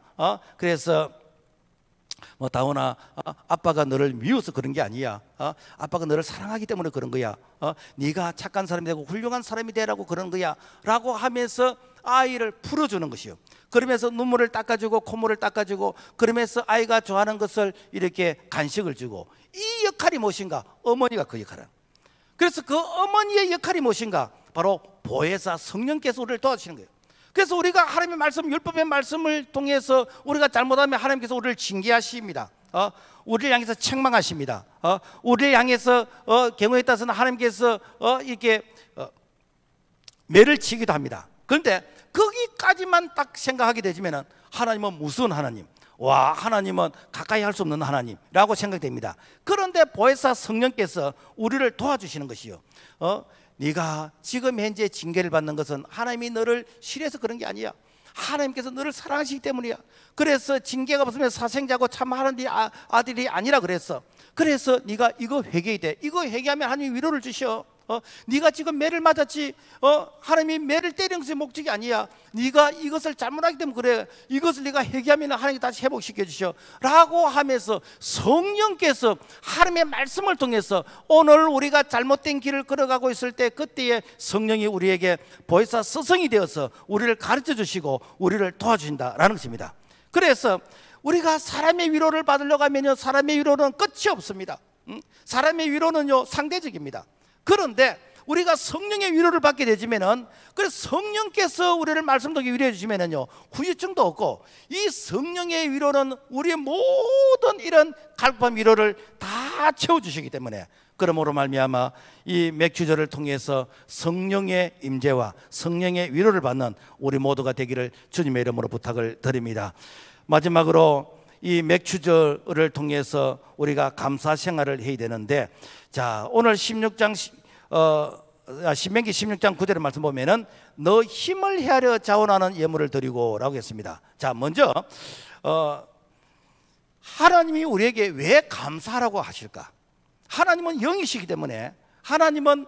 그래서 다운아, 아빠가 너를 미워서 그런 게 아니야. 아빠가 너를 사랑하기 때문에 그런 거야. 네가 착한 사람이 되고 훌륭한 사람이 되라고 그런 거야 라고 하면서 아이를 풀어주는 것이요. 그러면서 눈물을 닦아주고 콧물을 닦아주고, 그러면서 아이가 좋아하는 것을 이렇게 간식을 주고, 이 역할이 무엇인가? 어머니가 그 역할을. 그래서 그 어머니의 역할이 무엇인가? 바로 보혜사 성령께서 우리를 도와주시는 거예요. 그래서 우리가 하나님의 말씀, 율법의 말씀을 통해서 우리가 잘못하면 하나님께서 우리를 징계하십니다. 우리를 향해서 책망하십니다. 우리를 향해서 경우에 따라서는 하나님께서 이렇게 매를 치기도 합니다. 그런데 거기까지만 딱 생각하게 되지면은 하나님은 무서운 하나님, 와, 하나님은 가까이 할 수 없는 하나님이라고 생각됩니다. 그런데 보혜사 성령께서 우리를 도와주시는 것이요. 네가 지금 현재 징계를 받는 것은 하나님이 너를 싫어해서 그런 게 아니야. 하나님께서 너를 사랑하시기 때문이야. 그래서 징계가 없으면 사생자고 참 하나님의 아들이 아니라 그랬어. 그래서 네가 이거 회개해야 돼. 이거 회개하면 하나님이 위로를 주셔. 네가 지금 매를 맞았지. 하나님이 매를 때리는 것이 목적이 아니야. 네가 이것을 잘못하기 때문에 그래. 이것을 네가 회개하면 하나님이 다시 회복시켜 주셔 라고 하면서 성령께서 하나님의 말씀을 통해서 오늘 우리가 잘못된 길을 걸어가고 있을 때, 그때에 성령이 우리에게 보혜사 스승이 되어서 우리를 가르쳐 주시고 우리를 도와주신다라는 것입니다. 그래서 우리가 사람의 위로를 받으려고 하면요, 사람의 위로는 끝이 없습니다. 사람의 위로는요 상대적입니다. 그런데 우리가 성령의 위로를 받게 되지면은, 그래서 성령께서 우리를 말씀듣게 위로해 주시면은요 후유증도 없고, 이 성령의 위로는 우리의 모든 이런 갈급한 위로를 다 채워주시기 때문에, 그러므로 말미암아 이 맥주절을 통해서 성령의 임재와 성령의 위로를 받는 우리 모두가 되기를 주님의 이름으로 부탁을 드립니다. 마지막으로 이 맥주절을 통해서 우리가 감사 생활을 해야 되는데, 자, 오늘 16장 신명기 16장 9절의 말씀 보면은 너 힘을 헤아려 자원하는 예물을 드리고 라고 했습니다. 자, 먼저 하나님이 우리에게 왜 감사하라고 하실까? 하나님은 영이시기 때문에, 하나님은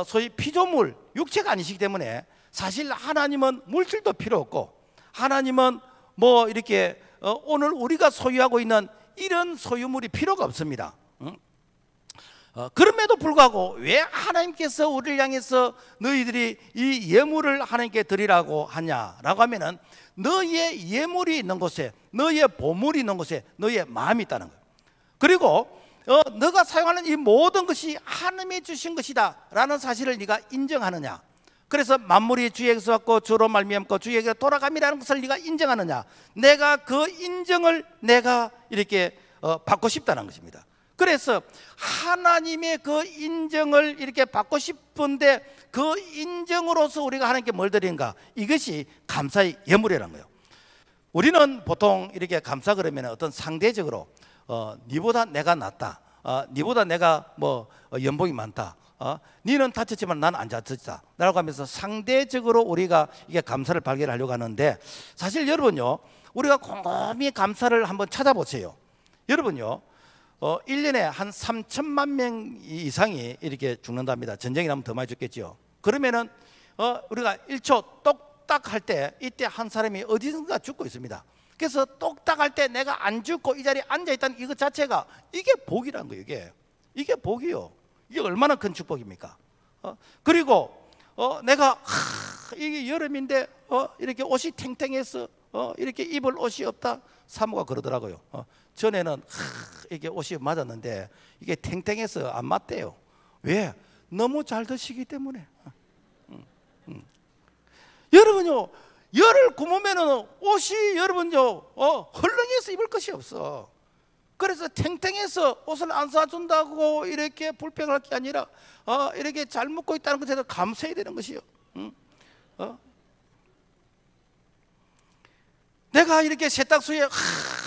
소위 피조물, 육체가 아니시기 때문에, 사실 하나님은 물질도 필요 없고, 하나님은 뭐 이렇게 오늘 우리가 소유하고 있는 이런 소유물이 필요가 없습니다. 그럼에도 불구하고 왜 하나님께서 우리를 향해서 너희들이 이 예물을 하나님께 드리라고 하냐라고 하면은, 너희의 예물이 있는 곳에, 너희의 보물이 있는 곳에 너희의 마음이 있다는 거예요. 그리고 너가 사용하는 이 모든 것이 하나님이 주신 것이다 라는 사실을 네가 인정하느냐, 그래서 만물이 주에게서 왔고 주로 말미암고 주에게 돌아감이라는 것을 네가 인정하느냐? 내가 그 인정을 내가 이렇게 받고 싶다는 것입니다. 그래서 하나님의 그 인정을 이렇게 받고 싶은데 그 인정으로서 우리가 하나님께 뭘 드리는가? 이것이 감사의 예물이라는 거예요. 우리는 보통 이렇게 감사 그러면 어떤 상대적으로 니보다 내가 낫다, 니보다 내가 뭐 연봉이 많다, 니는 다쳤지만 난 안 다쳤다 라고 하면서 상대적으로 우리가 이게 감사를 발견하려고 하는데, 사실 여러분요, 우리가 곰곰이 감사를 한번 찾아보세요. 여러분요, 1년에 한 3천만 명 이상이 이렇게 죽는답니다. 전쟁이 나면 더 많이 죽겠죠. 그러면은 우리가 1초 똑딱 할 때 이때 한 사람이 어디선가 죽고 있습니다. 그래서 똑딱 할 때 내가 안 죽고 이 자리에 앉아 있다는 이것 자체가 이게 복이란 거예요. 이게 복이요. 이게 얼마나 큰 축복입니까? 그리고 내가 이게 여름인데 이렇게 옷이 탱탱해서 이렇게 입을 옷이 없다. 사모가 그러더라고요. 전에는 이게 옷이 맞았는데 이게 탱탱해서 안 맞대요. 왜? 너무 잘 드시기 때문에. 여러분요, 열을 굶으면은 옷이 여러분요 헐렁해서 입을 것이 없어. 그래서 탱탱해서 옷을 안 사준다고 이렇게 불평할 게 아니라 이렇게 잘 먹고 있다는 것에 대해서 감사해야 되는 것이요. 내가 이렇게 세탁소에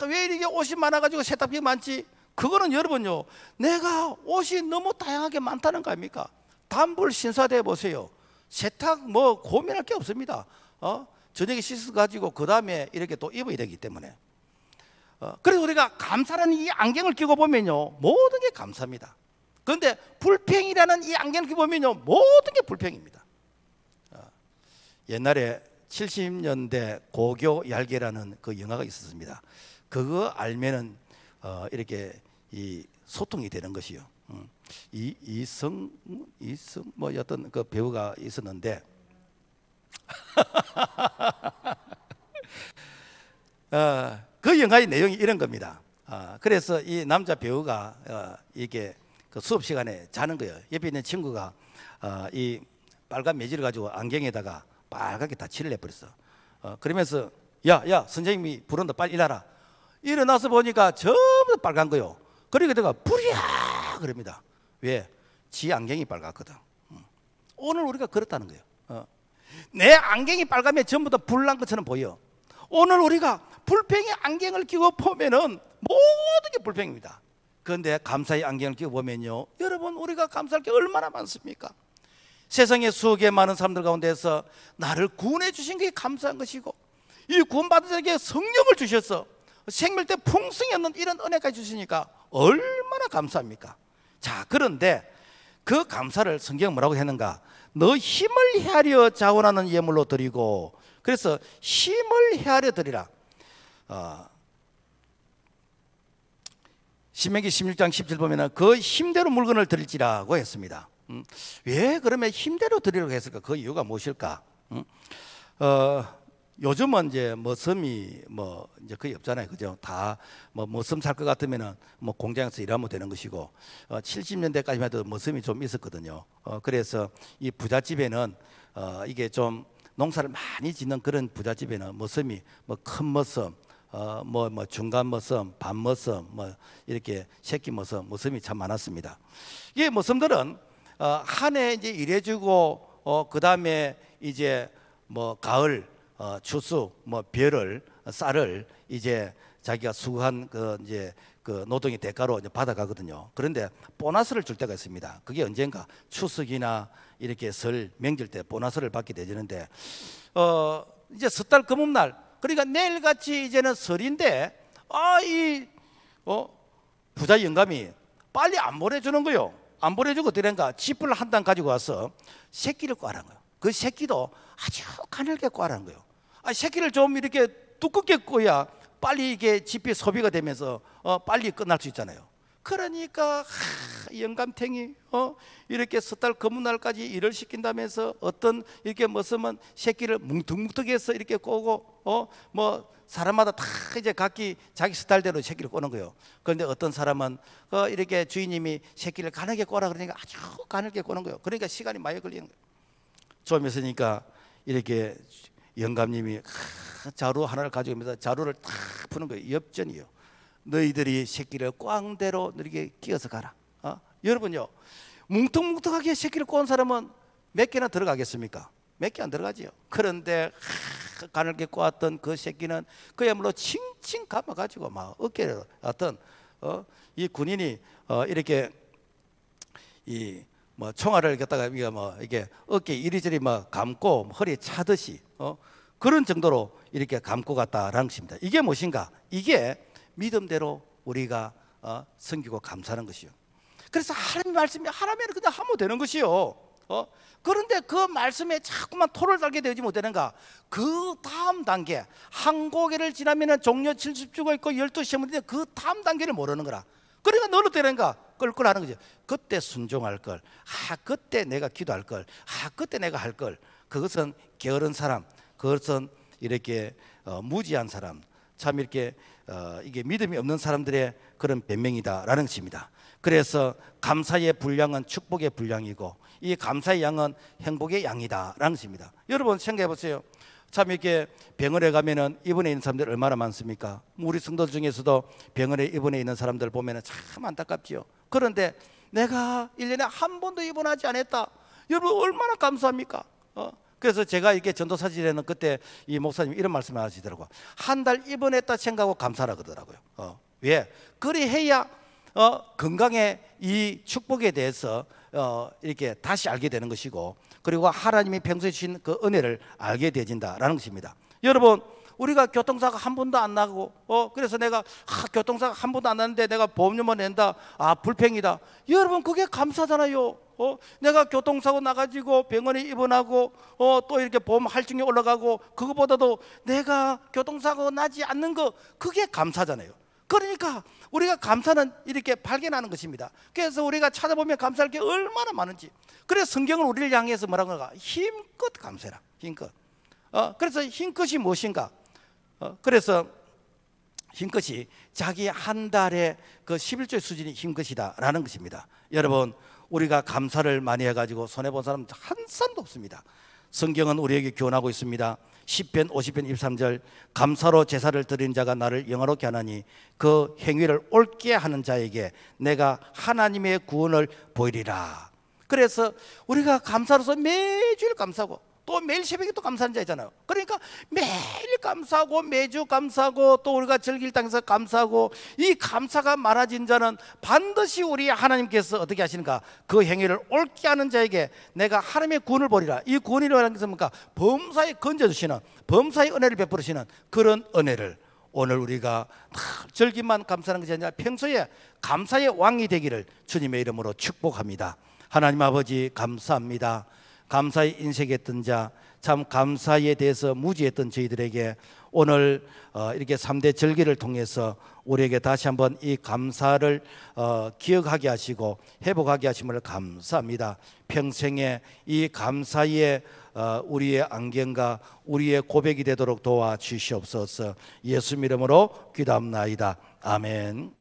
왜 이렇게 옷이 많아가지고 세탁비 많지? 그거는 여러분요, 내가 옷이 너무 다양하게 많다는 거 아닙니까? 단불 신사대 보세요. 세탁 뭐 고민할 게 없습니다. 저녁에 씻어가지고 그 다음에 이렇게 또 입어야 되기 때문에. 그래서 우리가 감사라는 이 안경을 끼고 보면요, 모든 게 감사입니다. 그런데 불평이라는 이 안경을 끼고 보면요, 모든 게 불평입니다. 옛날에 70년대 고교 얄개라는 그 영화가 있었습니다. 그거 알면은 이렇게 이 소통이 되는 것이요. 이성 뭐 어떤 그 배우가 있었는데 그 영화의 내용이 이런 겁니다. 그래서 이 남자 배우가 이게 그 수업 시간에 자는 거예요. 옆에 있는 친구가 이 빨간 매질을 가지고 안경에다가 빨갛게 다 칠을 해버렸어. 그러면서 야 선생님이 부른다, 빨리 일어나라. 일어나서 보니까 전부 빨간 거요. 그러니까 내가 불이야 그럽니다. 왜? 지 안경이 빨갛거든. 오늘 우리가 그렇다는 거예요. 내 안경이 빨가면 전부 다 불난 것처럼 보여. 오늘 우리가 불평의 안경을 끼고 보면은 모든 게 불평입니다. 그런데 감사의 안경을 끼고 보면요, 여러분, 우리가 감사할 게 얼마나 많습니까? 세상에 수억의 많은 사람들 가운데서 나를 구원해 주신 게 감사한 것이고, 이 구원받은 자에게 성령을 주셔서 생명 때 풍성히 얻는 이런 은혜까지 주시니까 얼마나 감사합니까? 자, 그런데 그 감사를 성경은 뭐라고 했는가? 너 힘을 헤아려 자원하는 예물로 드리고, 그래서 힘을 헤아려 드리라. 신명기 16장 17 보면은 그 힘대로 물건을 드릴지라고 했습니다. 왜 그러면 힘대로 드리려고 했을까? 그 이유가 무엇일까? 요즘은 이제 머슴이 뭐 이제 거의 없잖아요, 그죠? 다 뭐 머슴 살 것 같으면은 뭐 공장에서 일하면 되는 것이고, 70년대까지만 해도 머슴이 좀 있었거든요. 그래서 이 부잣집에는 이게 좀 농사를 많이 짓는 그런 부잣집에는 머슴이 뭐 큰 머슴, 뭐 중간 머슴, 반 머슴, 뭐 이렇게 새끼 머슴이 참 많았습니다. 이 머슴들은 한 해 이제 일해주고 그 다음에 이제 뭐 가을 추수 뭐 벼를 쌀을 이제 자기가 수고한 그 이제 그 노동의 대가로 이제 받아가거든요. 그런데 보너스를 줄 때가 있습니다. 그게 언젠가 추석이나 이렇게 설 명절 때 보너스를 받게 되는데 이제 섣달 금음날, 그러니까 내일같이 이제는 설인데 이 부자 영감이 빨리 안 보내주는 거요. 안 보내주고 어떻게 된가? 짚을 한 단 가지고 와서 새끼를 꽈라는 거예요. 그 새끼도 아주 가늘게 꽈라는 거예요. 새끼를 좀 이렇게 두껍게 꽈야 빨리 이게 짚이 소비가 되면서 빨리 끝날 수 있잖아요. 그러니까 영감탱이 이렇게 섣달 금음날까지 일을 시킨다면서 어떤 이렇게 머슴은 새끼를 뭉툭뭉툭해서 이렇게 꼬고 뭐 사람마다 다 이제 각기 자기 스타일대로 새끼를 꼬는 거예요. 그런데 어떤 사람은 이렇게 주인님이 새끼를 가늘게 꼬라 그러니까 아주 가늘게 꼬는 거예요. 그러니까 시간이 많이 걸리는 거예요. 좀 있으니까 이렇게 영감님이 자루 하나를 가지고 오면서 자루를 탁 푸는 거예요. 엽전이요. 너희들이 새끼를 꽝대로 이렇게 끼어서 가라. 여러분요, 뭉텅뭉텅하게 새끼를 꼬은 사람은 몇 개나 들어가겠습니까? 몇 개 안 들어가지요. 그런데 가늘게 꼬았던 그 새끼는 그야말로 칭칭 감아가지고 막 어깨를 어떤 이 군인이 이렇게 이 뭐 총알을 갖다가 이게 어깨 이리저리 감고 허리에 차듯이 그런 정도로 이렇게 감고 갔다라는 것입니다. 이게 무엇인가? 이게 믿음대로 우리가 섬기고 감사하는 것이요. 그래서 하나님 말씀이 하나면 그냥 하면 되는 것이요. 그런데 그 말씀에 자꾸만 토를 달게 되지 못되는가? 그 다음 단계, 한 고개를 지나면 종려 70주가 있고 12시험을 있는데 그 다음 단계를 모르는 거라. 그러니까 너는 되는가? 껄껄하는 거죠. 그때 순종할 걸, 그때 내가 기도할 걸, 그때 내가 할 걸. 그것은 게으른 사람, 그것은 이렇게 무지한 사람, 참 이렇게 이게 믿음이 없는 사람들의 그런 변명이다라는 것입니다. 그래서 감사의 분량은 축복의 분량이고 이 감사의 양은 행복의 양이다라는 것입니다. 여러분 생각해 보세요. 참 이렇게 병원에 가면은 입원해 있는 사람들 얼마나 많습니까? 우리 성도들 중에서도 병원에 입원해 있는 사람들 보면은 참 안타깝지요. 그런데 내가 1년에 한 번도 입원하지 않았다. 여러분 얼마나 감사합니까? 그래서 제가 이렇게 전도사실에는 그때 이 목사님이 이런 말씀을 하시더라고요. 한 달 입원했다 생각하고 감사라 그러더라고요. 왜? 그리 해야 건강의 이 축복에 대해서 이렇게 다시 알게 되는 것이고, 그리고 하나님이 평소에 주신 그 은혜를 알게 되진다라는 것입니다. 여러분 우리가 교통사고 한 번도 안 나고 그래서 내가 교통사고 한 번도 안 났는데 내가 보험료만 낸다, 불평이다. 여러분 그게 감사잖아요. 내가 교통사고 나가지고 병원에 입원하고 또 이렇게 보험 할증이 올라가고, 그거보다도 내가 교통사고 나지 않는 거, 그게 감사잖아요. 그러니까 우리가 감사는 이렇게 발견하는 것입니다. 그래서 우리가 찾아보면 감사할 게 얼마나 많은지. 그래서 성경은 우리를 향해서 뭐라고 할까? 힘껏 감사해라. 힘껏. 그래서 힘껏이 무엇인가? 그래서 힘껏이 자기 한 달의 그 11조의 수준이 힘껏이다라는 것입니다. 여러분 우리가 감사를 많이 해가지고 손해본 사람 한 사람도 없습니다. 성경은 우리에게 교훈하고 있습니다. 시편 50편 23절, 감사로 제사를 드리는 자가 나를 영화롭게 하나니 그 행위를 옳게 하는 자에게 내가 하나님의 구원을 보이리라. 그래서 우리가 감사로서 매주일 감사하고 또 매일 새벽에 또 감사하는 자잖아요. 그러니까 매일 감사하고 매주 감사하고 또 우리가 즐길 땅에서 감사하고, 이 감사가 많아진 자는 반드시 우리 하나님께서 어떻게 하시는가? 그 행위를 옳게 하는 자에게 내가 하나님의 구원을 보리라. 이 구원이라는 것은 뭡니까? 범사에 건져주시는, 범사의 은혜를 베풀으시는 그런 은혜를 오늘 우리가 즐기만 감사하는 것이 아니라 평소에 감사의 왕이 되기를 주님의 이름으로 축복합니다. 하나님 아버지 감사합니다. 감사의 인색했던 자, 참 감사에 대해서 무지했던 저희들에게 오늘 이렇게 3대 절기를 통해서 우리에게 다시 한번 이 감사를 기억하게 하시고 회복하게 하심을 감사합니다. 평생에 이 감사의 우리의 안경과 우리의 고백이 되도록 도와주시옵소서. 예수 이름으로 기도합나이다. 아멘.